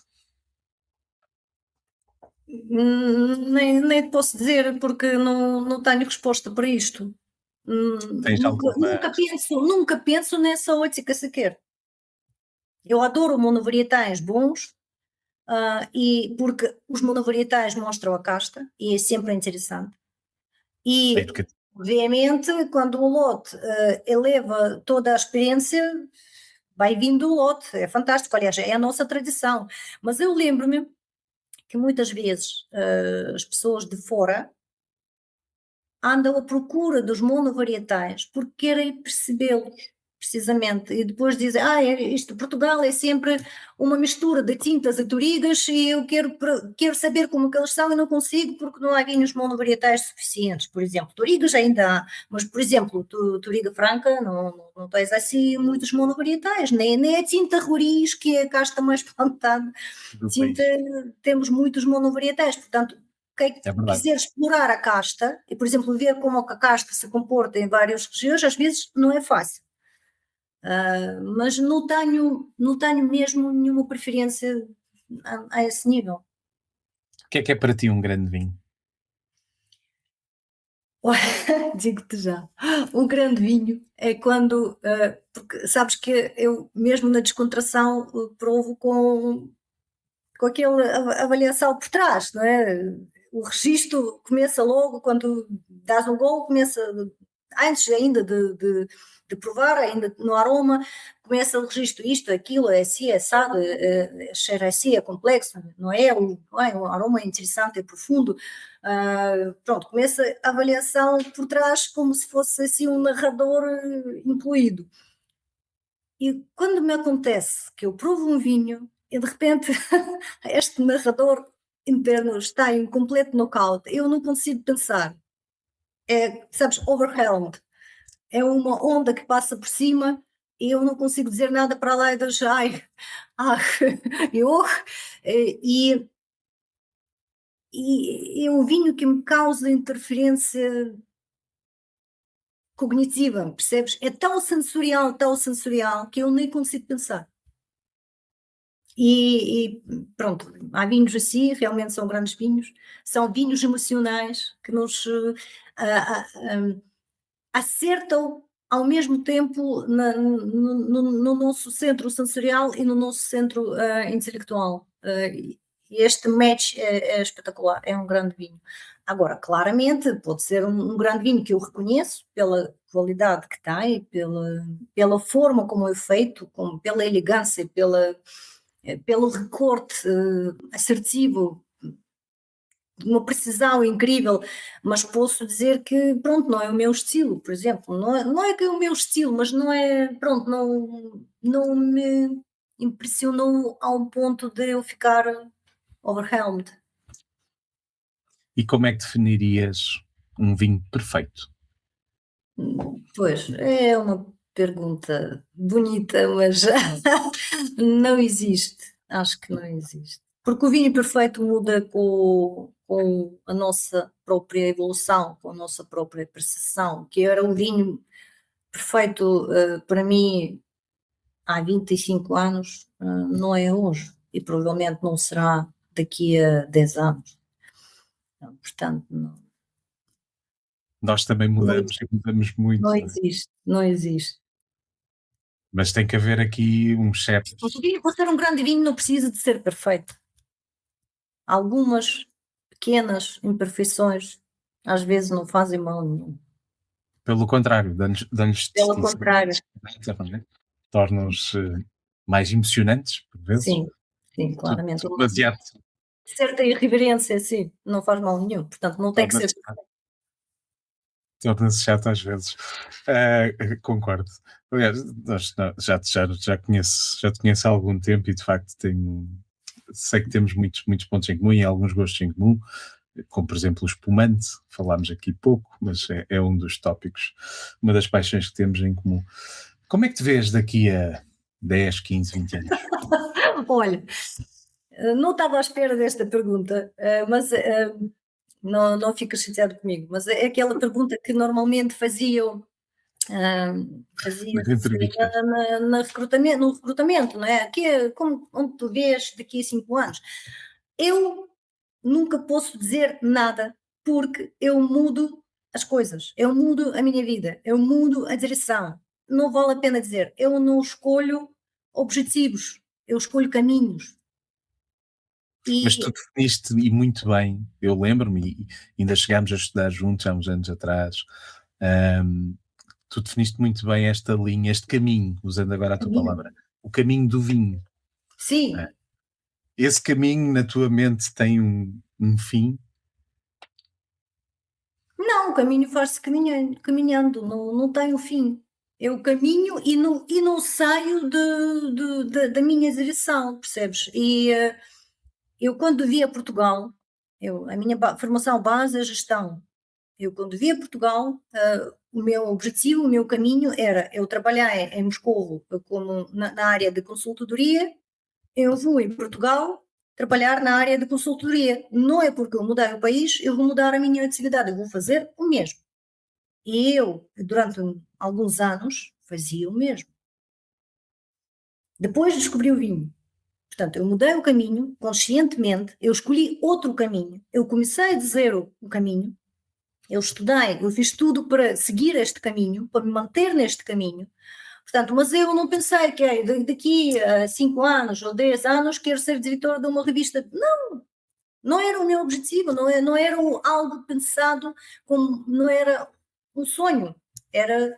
Nem te posso dizer porque não tenho resposta para isto. Tens alguma. Nunca penso nessa ótica sequer. Eu adoro monovarietais bons, e porque os monovarietais mostram a casta e é sempre interessante. É E, educativo. obviamente, quando o lote eleva toda a experiência, vai vindo o lote, é fantástico. Aliás, é a nossa tradição. Mas eu lembro-me que muitas vezes as pessoas de fora andam à procura dos monovarietais porque querem percebê-los, precisamente, e depois dizem, isto, Portugal é sempre uma mistura de tintas e torigas e eu quero saber como que eles são e não consigo porque não há vinhos monovarietais suficientes, por exemplo, torigas ainda há, mas, por exemplo, toriga franca não tens assim muitos monovarietais, nem a tinta roriz, que é a casta mais plantada, Do tinta, país. temos muitos monovarietais, portanto, quem É verdade. quiser explorar a casta e, por exemplo, ver como a casta se comporta em várias regiões, às vezes não é fácil. Mas não tenho mesmo nenhuma preferência a esse nível. O que é para ti um grande vinho? Digo-te já, um grande vinho é quando, porque sabes que eu mesmo na descontração provo com aquela avaliação por trás, não é? O registro começa logo quando dás um gol, começa antes ainda de provar, ainda no aroma, começa o registro, isto, aquilo, é assim, é assado, cheira assim, é complexo, não é? O aroma é interessante, é profundo. Pronto, começa a avaliação por trás como se fosse assim um narrador incluído. E quando me acontece que eu provo um vinho e de repente este narrador interno está em completo knockout, eu não consigo pensar. É, sabes, overwhelmed. É uma onda que passa por cima e eu não consigo dizer nada para lá das ai, ah, eu, e, e é um vinho que me causa interferência cognitiva, percebes? É tão sensorial, que eu nem consigo pensar. E pronto, há vinhos assim, realmente são grandes vinhos, são vinhos emocionais que nos acertam ao mesmo tempo no nosso centro sensorial e no nosso centro intelectual. E este match é espetacular, é um grande vinho. Agora, claramente, pode ser um grande vinho que eu reconheço pela qualidade que tem, pela forma como é feito, pela elegância, pelo recorte assertivo, de uma precisão incrível, mas posso dizer que, pronto, não é o meu estilo, por exemplo, não é que é o meu estilo, mas não é, pronto, não me impressionou a um ponto de eu ficar overwhelmed. E como é que definirias um vinho perfeito? Pois, é uma pergunta bonita, mas não existe. Acho que não existe. Porque o vinho perfeito muda com a nossa própria evolução, com a nossa própria percepção, que era um vinho perfeito para mim há 25 anos, não é hoje. E provavelmente não será daqui a 10 anos. Portanto, Nós também não, mudamos e mudamos muito, não não é? existe, não existe. Mas tem que haver aqui uns certos. O vinho, para ser um grande vinho, não precisa de ser perfeito. Algumas pequenas imperfeições às vezes não fazem mal nenhum. Pelo contrário, dão-lhes Pelo contrário. tornam-os mais emocionantes, por vezes. Sim, sim, claramente. Uma Demasiado certa irreverência, sim, não faz mal nenhum. Portanto, não tem que ser. torna-se torna-se chato às vezes. Concordo. Aliás, já te conheço há algum tempo e de facto sei que temos muitos pontos em comum e alguns gostos em comum, como por exemplo o espumante, falámos aqui pouco, mas é um dos tópicos, uma das paixões que temos em comum. Como é que te vês daqui a 10, 15, 20 anos? Olha, não estava à espera desta pergunta, mas não fiques chateado comigo, mas é aquela pergunta que normalmente faziam, ah, Nas fazia-se entrevistas. no recrutamento, não é? Onde tu vês daqui a 5 anos? Eu nunca posso dizer nada, porque eu mudo as coisas, eu mudo a minha vida, eu mudo a direção. Não vale a pena dizer, eu não escolho objetivos, eu escolho caminhos. Mas tu E definiste e muito bem, eu lembro-me, e ainda chegámos a estudar juntos há uns anos atrás, hum, tu definiste muito bem esta linha, este caminho, usando agora a tua caminho, palavra, o caminho do vinho. Não sim, é? Esse caminho na tua mente tem um fim, não, o caminho faz-se caminhando, não tem o fim. Eu caminho e não saio da minha direção, percebes? Eu quando vim a Portugal, a minha formação base é gestão. Eu quando vim a Portugal, o meu objetivo, o meu caminho era eu trabalhar em Moscovo como na área de consultoria. Eu vou em Portugal trabalhar na área de consultoria. Não é porque eu mudei o país, eu vou mudar a minha atividade, eu vou fazer o mesmo. E eu, durante alguns anos, fazia o mesmo. Depois descobri o vinho. Portanto, eu mudei o caminho conscientemente, eu escolhi outro caminho, eu comecei de zero o caminho, eu estudei, eu fiz tudo para seguir este caminho, para me manter neste caminho. Portanto, mas eu não pensei que daqui a 5 anos ou 10 anos quero ser diretor de uma revista. Não, não era o meu objetivo, não era algo pensado como, não era um sonho, era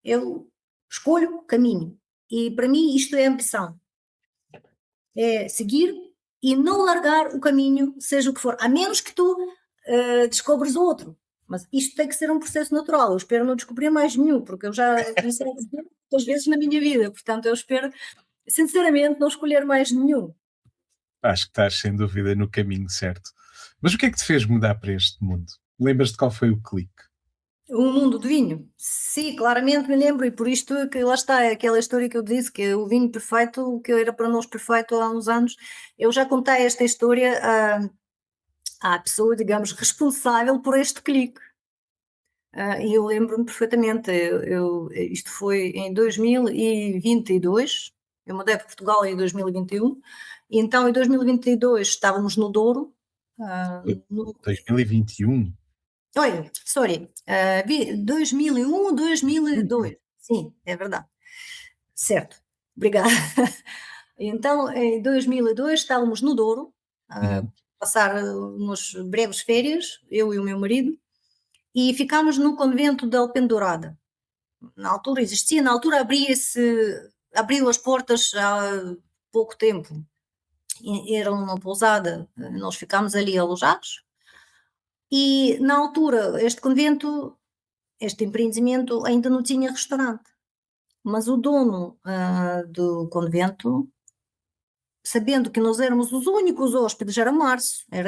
eu escolho caminho. E para mim isto é ambição, é seguir e não largar o caminho, seja o que for, a menos que tu descobres outro. Mas isto tem que ser um processo natural. Eu espero não descobrir mais nenhum, porque eu já comecei a descobrir muitas vezes na minha vida. Portanto, eu espero, sinceramente, não escolher mais nenhum. acho que estás sem dúvida no caminho certo. Mas o que é que te fez mudar para este mundo? Lembras-te qual foi o clique? O mundo do vinho? Sim, claramente me lembro, e por isto que lá está, é aquela história que eu disse, que o vinho perfeito, o que era para nós perfeito há uns anos, eu já contei esta história à pessoa, digamos, responsável por este clique. E eu lembro-me perfeitamente, isto foi em 2022, eu mudei para Portugal em 2021, e então em 2022 estávamos no Douro, no 2021? olha, sorry, 2001, 2002, sim, é verdade, certo, obrigada. Então em 2002 estávamos no Douro, a Uhum. passar umas breves férias, eu e o meu marido, e ficámos no convento de Alpendurada. Na altura abriu as portas há pouco tempo, era uma pousada, nós ficámos ali alojados, e na altura este convento, este empreendimento ainda não tinha restaurante, mas o dono, do convento, sabendo que nós éramos os únicos hóspedes, era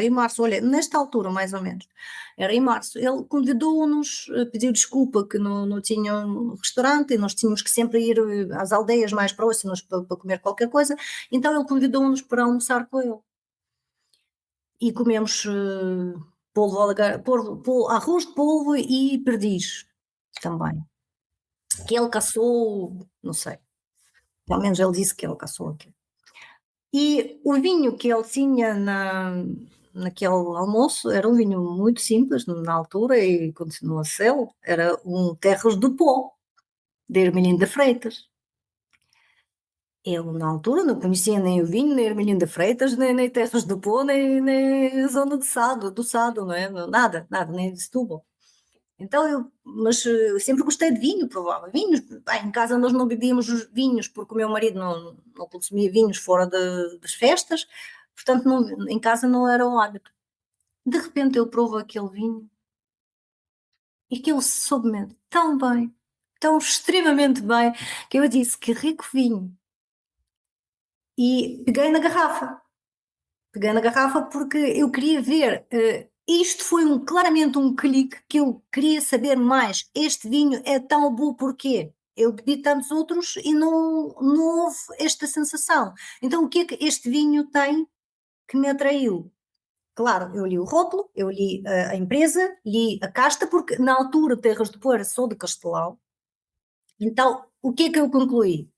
em março, olha, nesta altura mais ou menos, era em março, ele convidou-nos, pediu desculpa que não tinha um restaurante e nós tínhamos que sempre ir às aldeias mais próximas para comer qualquer coisa, então ele convidou-nos para almoçar com ele e comemos arroz de polvo e perdiz também, que ele caçou, não sei, pelo menos ele disse que ele caçou aquilo. E o vinho que ele tinha naquele almoço era um vinho muito simples na altura e continua a ser, era um Terros do Pó, de Ermelinda Freitas. Eu, na altura, não conhecia nem o vinho, nem Ermelinda Freitas, nem Terros do Pó, nem a zona do Sado, não é? Nada, nem de Setúbal. Então mas eu sempre gostei de vinho, provava vinhos. Bem, em casa nós não bebíamos os vinhos porque o meu marido não consumia vinhos fora das festas, portanto em casa não era um hábito. De repente eu provo aquele vinho e aquilo soube-me tão bem, tão extremamente bem, que eu disse que rico vinho. E peguei na garrafa. Peguei na garrafa porque eu queria ver, isto foi claramente um clique que eu queria saber mais. Este vinho é tão bom porquê? Eu bebi tantos outros e não houve esta sensação. Então o que é que este vinho tem que me atraiu? Claro, eu li o rótulo, eu li a empresa, li a casta, porque na altura Terras do Poeira sou de Castelão. Então, o que é que eu concluí?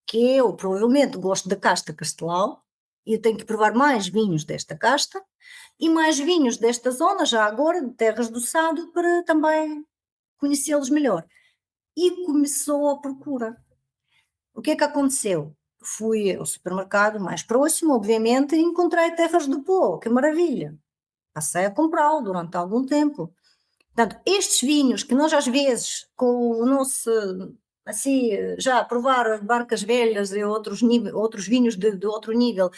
Que eu provavelmente gosto da casta Castelão e eu tenho que provar mais vinhos desta casta e mais vinhos desta zona, já agora, de Terras do Sado, para também conhecê-los melhor. E começou a procura. O que é que aconteceu? Fui ao supermercado mais próximo, obviamente, e encontrei Terras do Pô, que maravilha. Passei a comprá-lo durante algum tempo. Portanto, estes vinhos que nós às vezes, com o nosso, assim, já provar barcas velhas e outros vinhos de outro nível,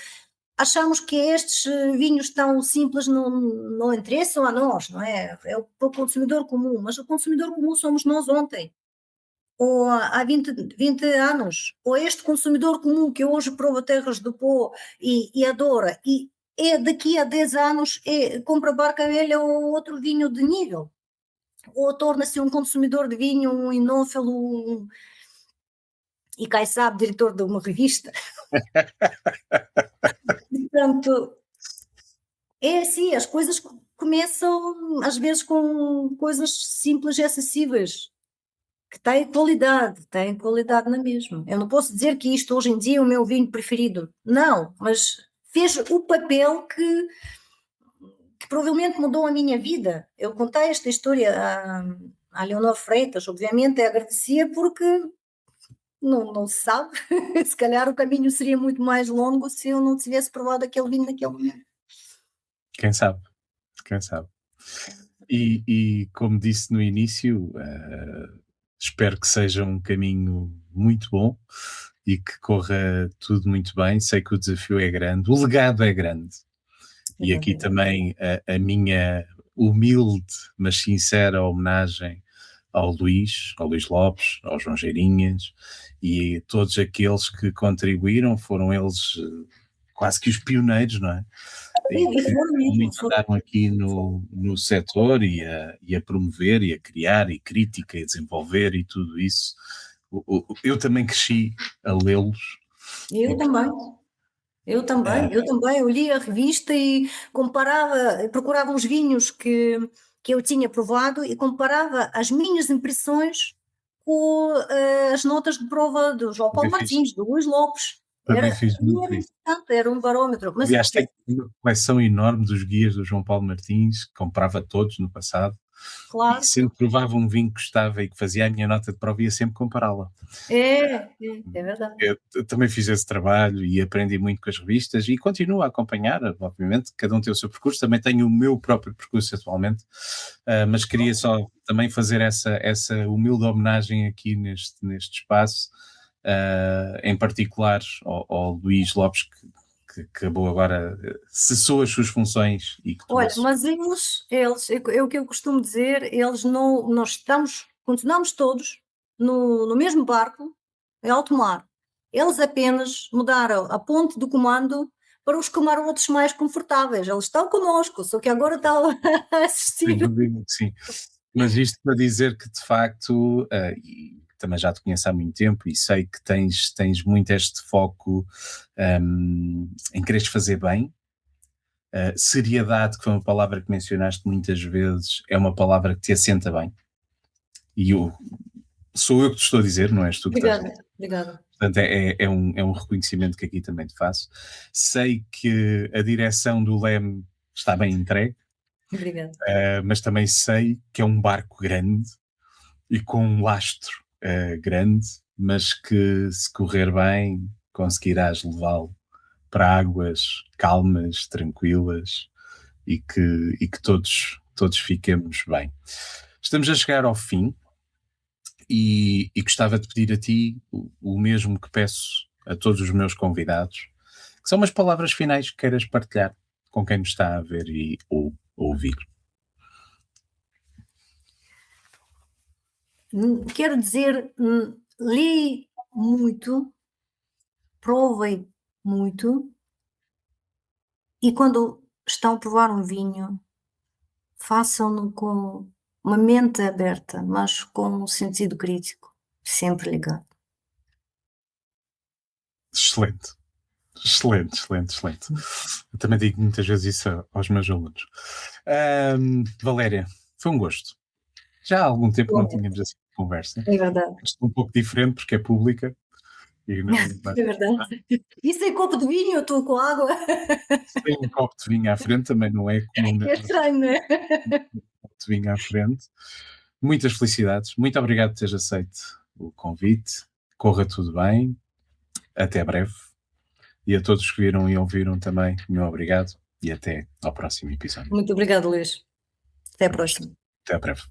achamos que estes vinhos tão simples não interessam a nós, não é? É para o consumidor comum, mas o consumidor comum somos nós ontem, ou há 20 anos, ou este consumidor comum que hoje prova Terras do Pô e adora, e daqui a 10 anos compra barca velha ou outro vinho de nível, ou torna-se um consumidor de vinho, um enófilo, e cai sabe, diretor de uma revista. Portanto, é assim, as coisas começam às vezes com coisas simples e acessíveis, que têm qualidade na mesma. Eu não posso dizer que isto hoje em dia é o meu vinho preferido, não, mas fez o papel que provavelmente mudou a minha vida. Eu contei esta história à Leonor Freitas, obviamente agradecia porque não se sabe, se calhar o caminho seria muito mais longo se eu não tivesse provado aquele vinho naquele momento. Quem sabe, quem sabe. E como disse no início, espero que seja um caminho muito bom e que corra tudo muito bem. Sei que o desafio é grande, o legado é grande. E aqui também a minha humilde, mas sincera homenagem ao Luís Lopes, ao João Geirinhas e todos aqueles que contribuíram, foram eles quase que os pioneiros, não é? E E que foram mesmo, muito andaram aqui no setor e a promover e a criar e crítica e desenvolver e tudo isso. Eu também cresci a lê-los. eu também. Eu também, eu li a revista e comparava, procurava os vinhos que eu tinha provado e comparava as minhas impressões com as notas de prova do João Paulo Também fiz, Martins, do Luís Lopes. também fiz muito Era isso. importante, era um barómetro. Mas Aliás, tenho uma coleção enorme dos guias do João Paulo Martins, que comprava todos no passado, e claro, sempre provava um vinho que gostava e que fazia a minha nota de prova, ia sempre compará-la. é verdade. Eu também fiz esse trabalho e aprendi muito com as revistas e continuo a acompanhar, obviamente, cada um tem o seu percurso, também tenho o meu próprio percurso atualmente, mas queria só também fazer essa humilde homenagem aqui neste espaço, em particular ao Luís Lopes, que acabou agora, cessou as suas funções e que Olha, trouxe. mas é o que eu costumo dizer, eles não, nós continuamos todos no mesmo barco, em alto mar. Eles apenas mudaram a ponte do comando para os camarotes mais confortáveis. Eles estão connosco, só que agora estão a Sem assistir. dúvida que sim. Mas isto para dizer que de facto, e também já te conheço há muito tempo e sei que tens muito este foco em quereres fazer bem. Seriedade, que foi uma palavra que mencionaste muitas vezes, é uma palavra que te assenta bem. E sou eu que te estou a dizer, não és tu que estás a Obrigada, dizer. obrigada, Portanto, é um reconhecimento que aqui também te faço. Sei que a direção do LEM está bem entregue, obrigada. mas também sei que é um barco grande e com um lastro grande, mas que se correr bem conseguirás levá-lo para águas calmas, tranquilas e que todos fiquemos bem. Estamos a chegar ao fim e gostava de pedir a ti o mesmo que peço a todos os meus convidados, que são umas palavras finais que queiras partilhar com quem nos está a ver ou ouvir. Quero dizer, li muito, provei muito E quando estão a provar um vinho, façam-no com uma mente aberta, mas com um sentido crítico, sempre ligado. Excelente. Excelente, excelente, excelente. Eu também digo muitas vezes isso aos meus alunos. Valéria, foi um gosto. Já há algum tempo não tínhamos essa conversa. É verdade. Estou um pouco diferente porque é pública. E não, É verdade. E sem copo de vinho, eu estou com água. tem um copo de vinho à frente, também não é comum É estranho, não é? um copo de vinho à frente. Muitas felicidades. Muito obrigado por teres aceito o convite. Corra tudo bem. Até breve. E a todos que viram e ouviram também, meu obrigado. E até ao próximo episódio. Muito obrigado, Luís. Até a próxima. Até breve.